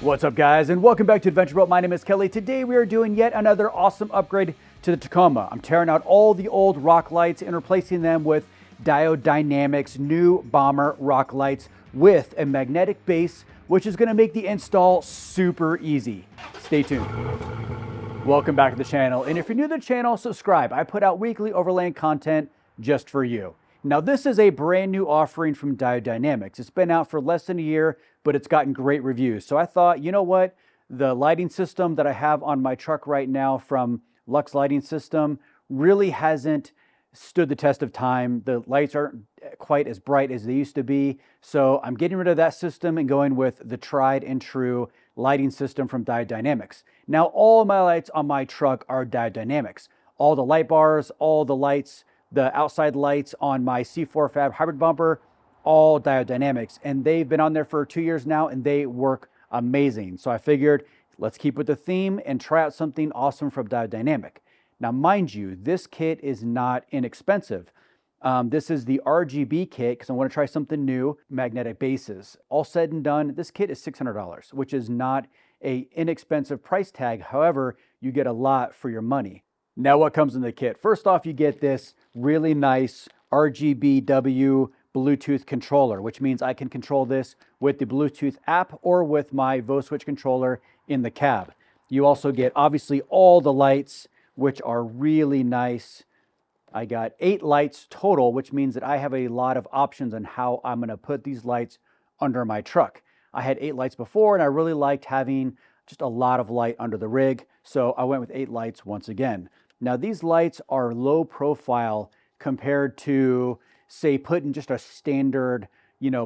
What's up guys, and welcome back to Adventure Boat. My name is Kelly. Today we are doing yet another awesome upgrade to the Tacoma. I'm tearing out all the old rock lights and replacing them with Diode Dynamics new bomber rock lights with a magnetic base, which is going to make the install super easy. Stay tuned. Welcome back to the channel, and if you're new to the channel, subscribe. I put out weekly overlaying content just for you. Now this is a brand new offering from Diode Dynamics. It's been out for less than a year, but it's gotten great reviews. So I thought, you know what? The lighting system that I have on my truck right now from Lux Lighting System really hasn't stood the test of time. The lights aren't quite as bright as they used to be. So I'm getting rid of that system and going with the tried and true lighting system from Diode Dynamics. Now all of my lights on my truck are Diode Dynamics. All the light bars, all the lights, the outside lights on my C4 Fab hybrid bumper, all Diode Dynamics, and they've been on there for 2 years now and they work amazing. So I figured let's keep with the theme and try out something awesome from Diode Dynamic. Now mind you, this kit is not inexpensive. This is the RGB kit because I want to try something new, magnetic bases. All said and done, this kit is $600, which is not an inexpensive price tag. However, you get a lot for your money. Now what comes in the kit? First off, you get this really nice RGBW Bluetooth controller, which means I can control this with the Bluetooth app or with my Voswitch controller in the cab. You also get obviously all the lights, which are really nice. I got 8 lights total, which means that I have a lot of options on how I'm going to put these lights under my truck. I had 8 lights before and I really liked having just a lot of light under the rig, so I went with 8 lights once again. Now these lights are low profile compared to, say, putting just a standard,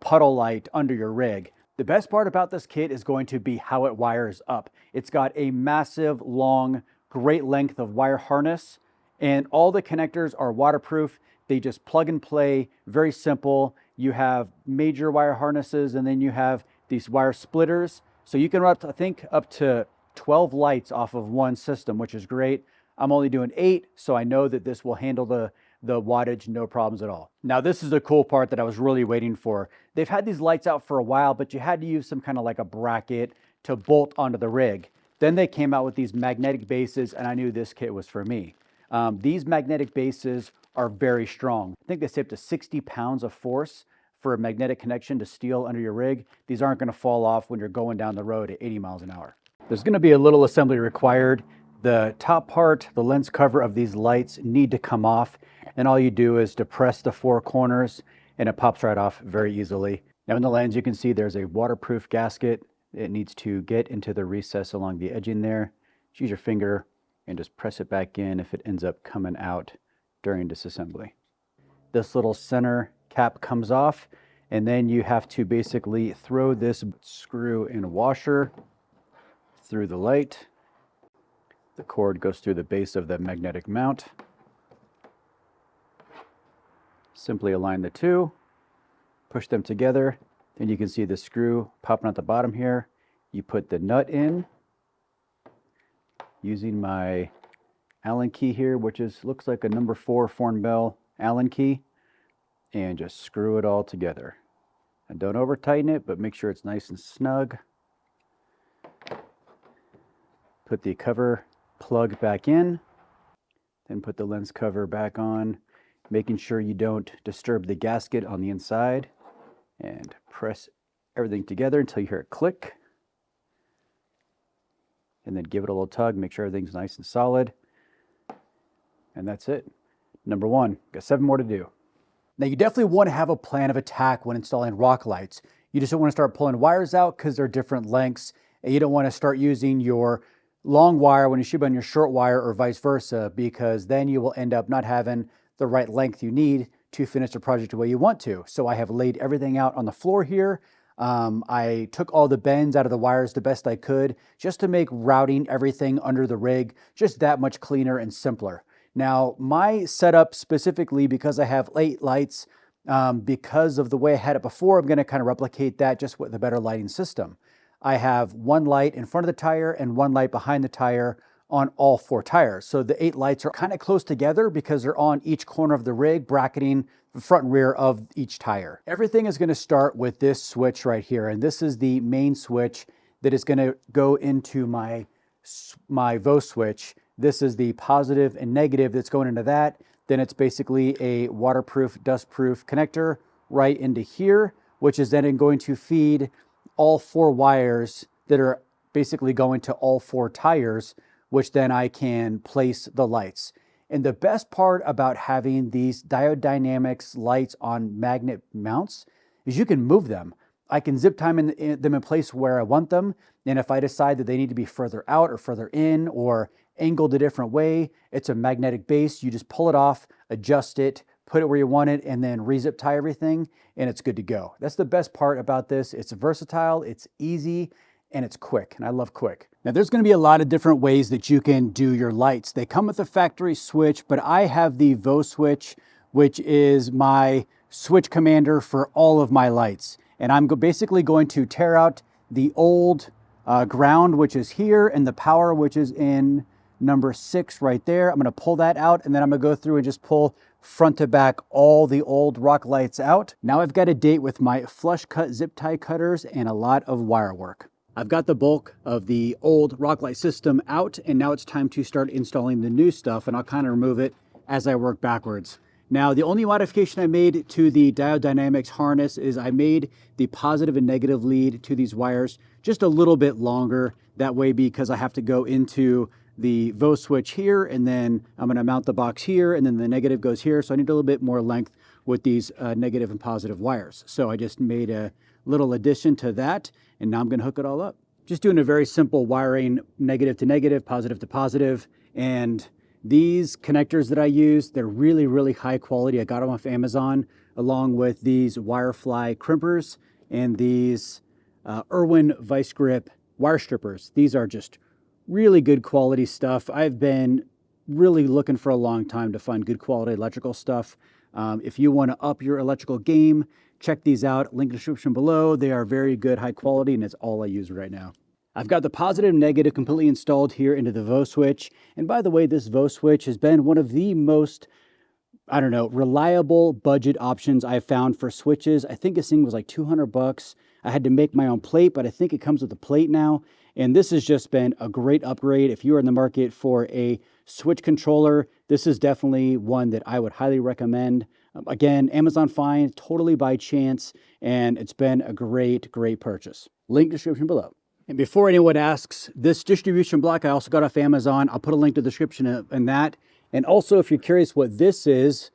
puddle light under your rig. The best part about this kit is going to be how it wires up. It's got a massive, long, great length of wire harness, and all the connectors are waterproof. They just plug and play, very simple. You have major wire harnesses, and then you have these wire splitters. So you can run, I think, up to 12 lights off of one system, which is great. I'm only doing 8, so I know that this will handle the wattage, no problems at all. Now this is the cool part that I was really waiting for. They've had these lights out for a while, but you had to use some kind of like a bracket to bolt onto the rig. Then they came out with these magnetic bases, and I knew this kit was for me. These magnetic bases are very strong. I think they say up to 60 pounds of force for a magnetic connection to steel under your rig. These aren't going to fall off when you're going down the road at 80 miles an hour. There's going to be a little assembly required. The top part, the lens cover of these lights need to come off, and all you do is depress the 4 corners and it pops right off very easily. Now in the lens you can see there's a waterproof gasket. It needs to get into the recess along the edging there. Just use your finger and just press it back in if it ends up coming out during disassembly. This little center cap comes off, and then you have to basically throw this screw in a washer through the light. The cord goes through the base of the magnetic mount. Simply align the two, push them together, then you can see the screw popping out the bottom here. You put the nut in using my Allen key here, which looks like a number 4 Hornbell Allen key, and just screw it all together. And don't over tighten it, but make sure it's nice and snug. Put the cover plug back in, then put the lens cover back on, making sure you don't disturb the gasket on the inside, and press everything together until you hear it click, and then give it a little tug, make sure everything's nice and solid, and that's it. Number 1. Got 7 more to do. Now you definitely want to have a plan of attack when installing rock lights. You just don't want to start pulling wires out because they're different lengths, and you don't want to start using your long wire when you should be on your short wire, or vice versa, because then you will end up not having the right length you need to finish the project the way you want to. So I have laid everything out on the floor here. I took all the bends out of the wires the best I could, just to make routing everything under the rig just that much cleaner and simpler. Now my setup specifically, because I have 8 lights, because of the way I had it before, I'm going to kind of replicate that just with a better lighting system. I have 1 light in front of the tire and 1 light behind the tire on all 4 tires. So the 8 lights are kind of close together because they're on each corner of the rig, bracketing the front and rear of each tire. Everything is going to start with this switch right here, and this is the main switch that is going to go into my Voswitch. This is the positive and negative that's going into that. Then it's basically a waterproof, dustproof connector right into here, which is then going to feed all 4 wires that are basically going to all 4 tires, which then I can place the lights. And the best part about having these Diode Dynamics lights on magnet mounts is you can move them. I can zip time them in place where I want them. And if I decide that they need to be further out or further in or angled a different way, it's a magnetic base. You just pull it off, adjust it, put it where you want it, and then re-zip tie everything, and it's good to go. That's the best part about this. It's versatile, it's easy, and it's quick, and I love quick. Now there's gonna be a lot of different ways that you can do your lights. They come with a factory switch, but I have the Voswitch, which is my switch commander for all of my lights. And I'm basically going to tear out the old ground, which is here, and the power, which is in number 6 right there. I'm gonna pull that out, and then I'm gonna go through and just pull front to back all the old rock lights out. Now I've got a date with my flush cut zip tie cutters and a lot of wire work. I've got the bulk of the old rock light system out, and now it's time to start installing the new stuff, and I'll kind of remove it as I work backwards. Now, the only modification I made to the Diode Dynamics harness is I made the positive and negative lead to these wires just a little bit longer. That way, because I have to go into the Voswitch here, and then I'm going to mount the box here, and then the negative goes here. So I need a little bit more length with these negative and positive wires. So I just made a little addition to that, and now I'm going to hook it all up. Just doing a very simple wiring, negative to negative, positive to positive. And these connectors that I use, they're really, really high quality. I got them off Amazon, along with these Wirefly crimpers and these Irwin Vice Grip wire strippers. These are just really good quality stuff. I've been really looking for a long time to find good quality electrical stuff. If you want to up your electrical game, check these out. Link in the description below. They are very good, high quality, and it's all I use right now. I've got the positive and negative completely installed here into the Voswitch. And by the way, this Voswitch has been one of the most, I don't know, reliable budget options I've found for switches. I think this thing was like 200 bucks. I had to make my own plate, but I think it comes with a plate now. And this has just been a great upgrade. If you are in the market for a switch controller, this is definitely one that I would highly recommend. Again, Amazon find, totally by chance, and it's been a great, great purchase. Link description below. And before anyone asks, this distribution block I also got off Amazon. I'll put a link to the description in that. And also, if you're curious what this is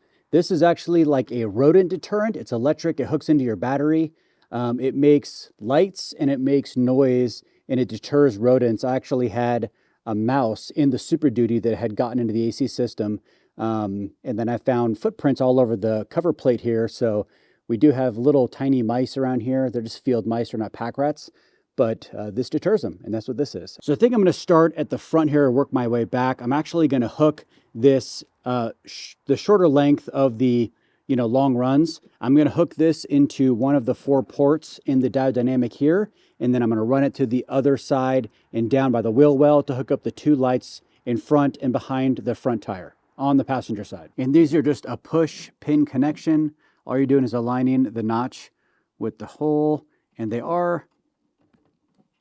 actually like a rodent deterrent. It's electric, it hooks into your battery. It makes lights and it makes noise and it deters rodents. I actually had a mouse in the Super Duty that had gotten into the AC system. And then I found footprints all over the cover plate here. So we do have little tiny mice around here. They're just field mice, they're not pack rats. But this deters them, and that's what this is. So I think I'm going to start at the front here and work my way back. I'm actually going to hook this, the shorter length of the long runs. I'm going to hook this into one of the 4 ports in the Diode Dynamic here, and then I'm going to run it to the other side and down by the wheel well to hook up the 2 lights in front and behind the front tire on the passenger side. And these are just a push pin connection. All you're doing is aligning the notch with the hole, and they are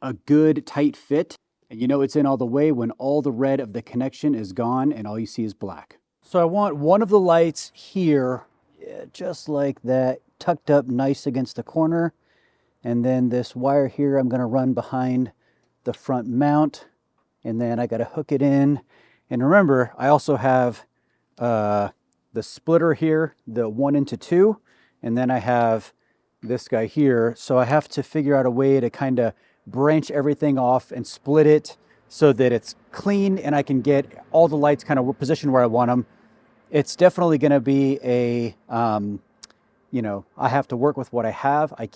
a good tight fit. And you know it's in all the way when all the red of the connection is gone and all you see is black. So I want one of the lights here, just like that, tucked up nice against the corner. And then this wire here I'm going to run behind the front mount, and then I got to hook it in. And remember, I also have the splitter here, the 1 into 2, and then I have this guy here. So I have to figure out a way to kind of branch everything off and split it so that it's clean and I can get all the lights kind of positioned where I want them. It's definitely going to be a, I have to work with what I have. I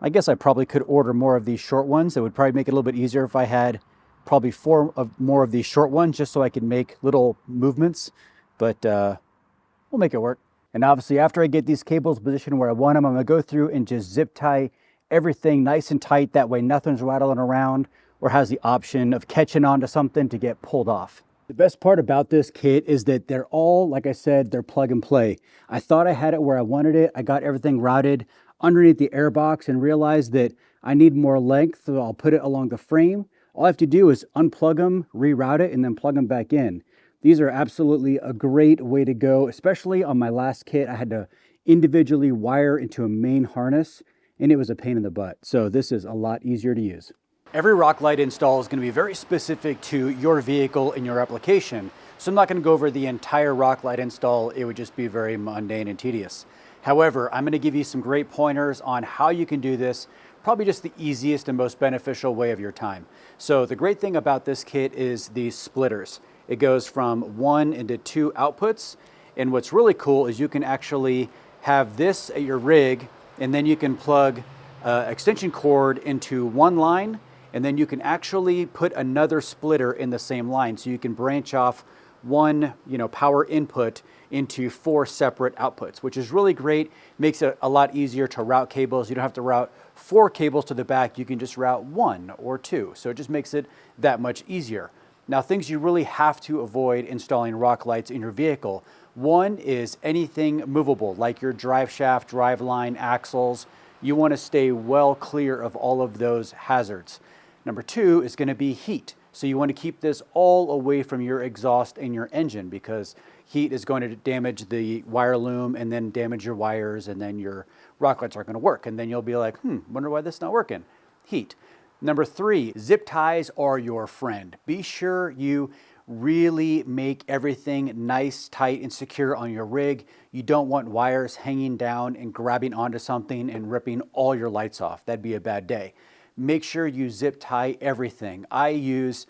guess I probably could order more of these short ones. It would probably make it a little bit easier if I had probably 4 more of these short ones just so I could make little movements, but we'll make it work. And obviously after I get these cables positioned where I want them, I'm going to go through and just zip tie everything nice and tight. That way nothing's rattling around or has the option of catching onto something to get pulled off. The best part about this kit is that they're all, like I said, they're plug and play. I thought I had it where I wanted it. I got everything routed underneath the airbox and realize that I need more length, so I'll put it along the frame. All I have to do is unplug them, reroute it, and then plug them back in. These are absolutely a great way to go, especially on my last kit. I had to individually wire into a main harness, and it was a pain in the butt. So this is a lot easier to use. Every rock light install is going to be very specific to your vehicle and your application. So I'm not going to go over the entire rock light install. It would just be very mundane and tedious. However, I'm going to give you some great pointers on how you can do this, probably just the easiest and most beneficial way of your time. So the great thing about this kit is these splitters. It goes from 1 into 2 outputs. And what's really cool is you can actually have this at your rig, and then you can plug extension cord into one line, and then you can actually put another splitter in the same line. So you can branch off one, power input into 4 separate outputs, which is really great. Makes it a lot easier to route cables. You don't have to route 4 cables to the back. You can just route 1 or 2. So it just makes it that much easier. Now, things you really have to avoid installing rock lights in your vehicle. One is anything movable, like your drive shaft, drive line, axles. You want to stay well clear of all of those hazards. Number 2 is going to be heat. So you want to keep this all away from your exhaust and your engine, because heat is going to damage the wire loom and then damage your wires, and then your rock lights aren't going to work. And then you'll be like, wonder why this is not working. Heat. Number 3, zip ties are your friend. Be sure you really make everything nice, tight, and secure on your rig. You don't want wires hanging down and grabbing onto something and ripping all your lights off. That'd be a bad day. Make sure you zip tie everything. I use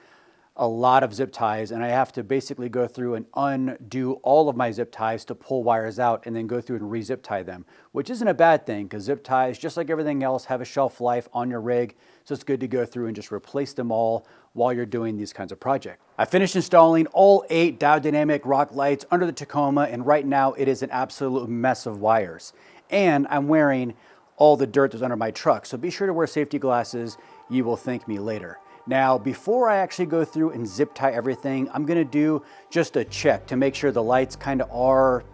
a lot of zip ties, and I have to basically go through and undo all of my zip ties to pull wires out and then go through and re-zip tie them, which isn't a bad thing, because zip ties, just like everything else, have a shelf life on your rig. So it's good to go through and just replace them all while you're doing these kinds of projects. I finished installing all 8 Diode Dynamic rock lights under the Tacoma, and right now it is an absolute mess of wires. And I'm wearing all the dirt that's under my truck, so be sure to wear safety glasses. You will thank me later. Now, before I actually go through and zip tie everything, I'm gonna do just a check to make sure the lights kind of are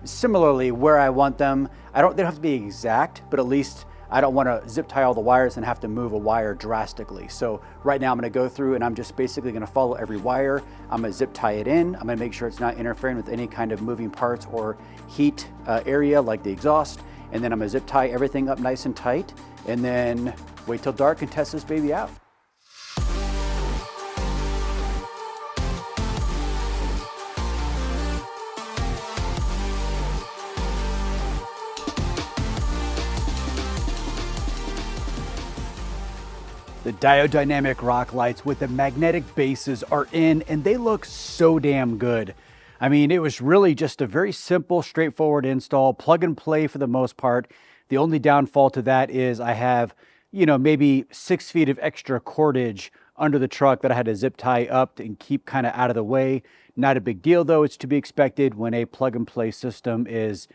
similarly where I want them. They don't have to be exact, but at least I don't want to zip tie all the wires and have to move a wire drastically. So right now I'm going to go through and I'm just basically going to follow every wire. I'm going to zip tie it in. I'm going to make sure it's not interfering with any kind of moving parts or heat area like the exhaust. And then I'm going to zip tie everything up nice and tight, and then wait till dark and test this baby out. The Diode Dynamic rock lights with the magnetic bases are in, and they look so damn good. I mean, it was really just a very simple, straightforward install, plug and play for the most part. The only downfall to that is I have, maybe 6 feet of extra cordage under the truck that I had to zip tie up and keep kind of out of the way. Not a big deal though. It's to be expected when a plug and play system is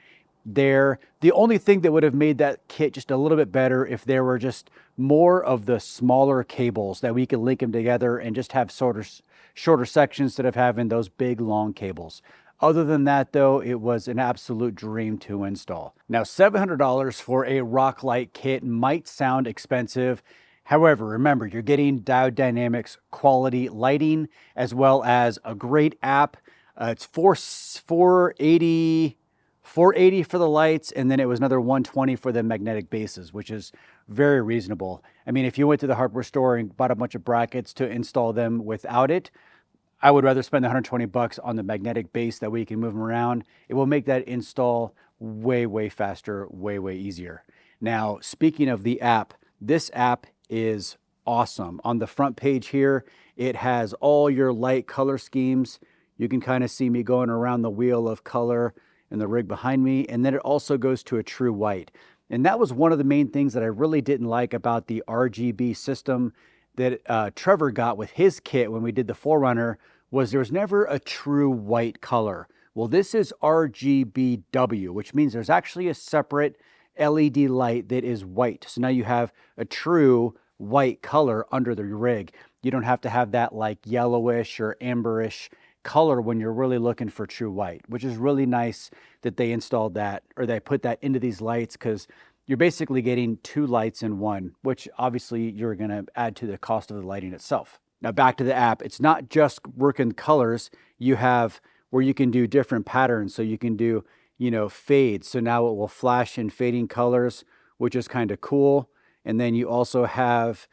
there. The only thing that would have made that kit just a little bit better if there were just more of the smaller cables that we could link them together and just have shorter sections instead of having those big long cables. Other than that though, it was an absolute dream to install. Now, $700 for a rock light kit might sound expensive. However, remember, you're getting Diode Dynamics quality lighting as well as a great app. It's $480 for the lights, and then it was another $120 for the magnetic bases, which is very reasonable. I mean, if you went to the hardware store and bought a bunch of brackets to install them without it, I would rather spend the $120 on the magnetic base. That way you can move them around. It will make that install way, way faster, way, way easier. Now, speaking of the app, this app is awesome. On the front page here, it has all your light color schemes. You can kind of see me going around the wheel of color in the rig behind me, and then it also goes to a true white. And that was one of the main things that I really didn't like about the RGB system that Trevor got with his kit when we did the Forerunner, was there was never a true white color. Well, this is RGBW, which means there's actually a separate LED light that is white. So now you have a true white color under the rig. You don't have to have that like yellowish or amberish color when you're really looking for true white, which is really nice that they installed that, or they put that into these lights, because you're basically getting 2 lights in one, which obviously you're going to add to the cost of the lighting itself. Now back to the app, it's not just working colors. You have where you can do different patterns. So you can do, you know, fades. So now it will flash in fading colors, which is kind of cool. And then you also have,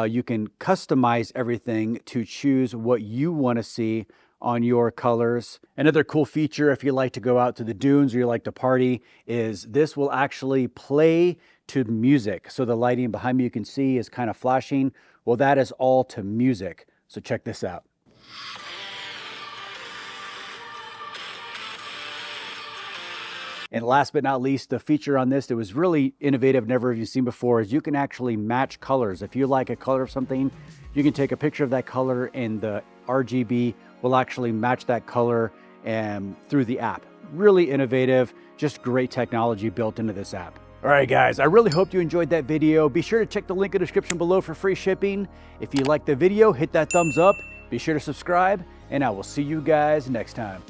you can customize everything to choose what you want to see on your colors. Another cool feature, if you like to go out to the dunes or you like to party, is this will actually play to music. So the lighting behind me you can see is kind of flashing. Well, that is all to music. So check this out. And last but not least, the feature on this that was really innovative, never have you seen before, is you can actually match colors. If you like a color of something, you can take a picture of that color and the RGB will actually match that color through the app. Really innovative, just great technology built into this app. All right, guys, I really hope you enjoyed that video. Be sure to check the link in the description below for free shipping. If you liked the video, hit that thumbs up. Be sure to subscribe, and I will see you guys next time.